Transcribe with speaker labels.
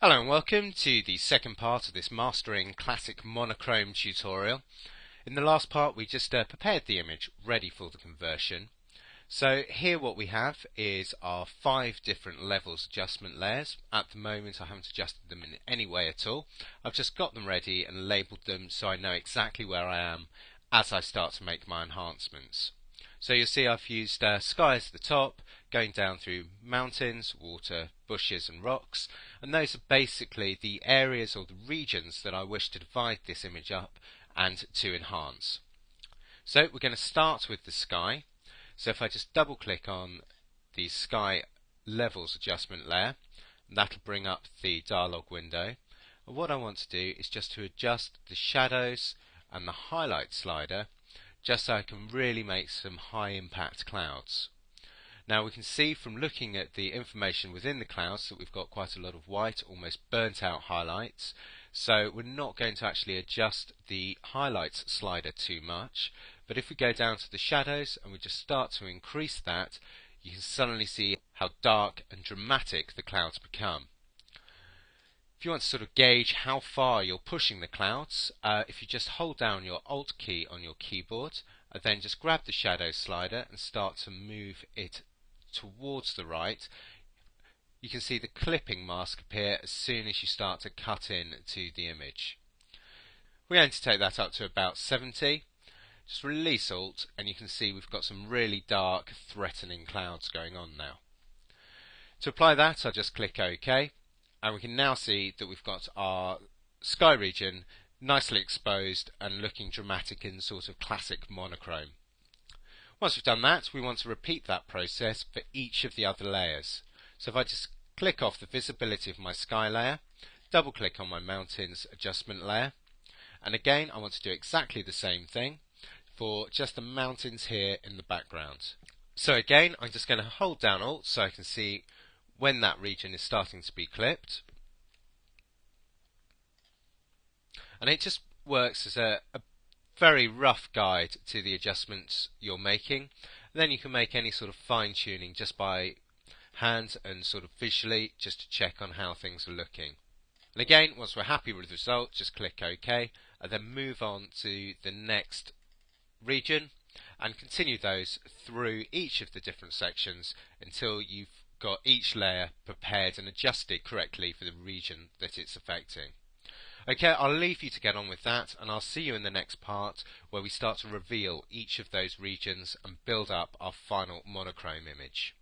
Speaker 1: Hello and welcome to the second part of this Mastering Classic Monochrome tutorial. In the last part we just prepared the image ready for the conversion. So here what we have is our 5 different levels adjustment layers. At the moment I haven't adjusted them in any way at all. I've just got them ready and labelled them so I know exactly where I am as I start to make my enhancements. So you'll see I've used sky as the top, going down through mountains, water, bushes and rocks, and those are basically the areas or the regions that I wish to divide this image up and to enhance. So we're going to start with the sky. So if I just double click on the sky levels adjustment layer, that'll bring up the dialog window. And what I want to do is just to adjust the shadows and the highlight slider just so I can really make some high impact clouds. Now we can see from looking at the information within the clouds that we've got quite a lot of white, almost burnt out highlights, so we're not going to actually adjust the highlights slider too much, but if we go down to the shadows and we just start to increase that, you can suddenly see how dark and dramatic the clouds become. If you want to sort of gauge how far you're pushing the clouds, if you just hold down your Alt key on your keyboard and then just grab the shadow slider and start to move it towards the right, you can see the clipping mask appear as soon as you start to cut in to the image. We're going to take that up to about 70. Just release Alt and you can see we've got some really dark, threatening clouds going on now. To apply that, I'll just click OK. And we can now see that we've got our sky region nicely exposed and looking dramatic in sort of classic monochrome. Once we've done that, we want to repeat that process for each of the other layers. So if I just click off the visibility of my sky layer, double click on my mountains adjustment layer, and again I want to do exactly the same thing for just the mountains here in the background. So again I'm just going to hold down Alt so I can see when that region is starting to be clipped, and it just works as a very rough guide to the adjustments you're making. And then you can make any sort of fine tuning just by hand and sort of visually just to check on how things are looking. And again, once we're happy with the result, just click OK and then move on to the next region and continue those through each of the different sections until you've got each layer prepared and adjusted correctly for the region that it's affecting. Okay, I'll leave you to get on with that, and I'll see you in the next part where we start to reveal each of those regions and build up our final monochrome image.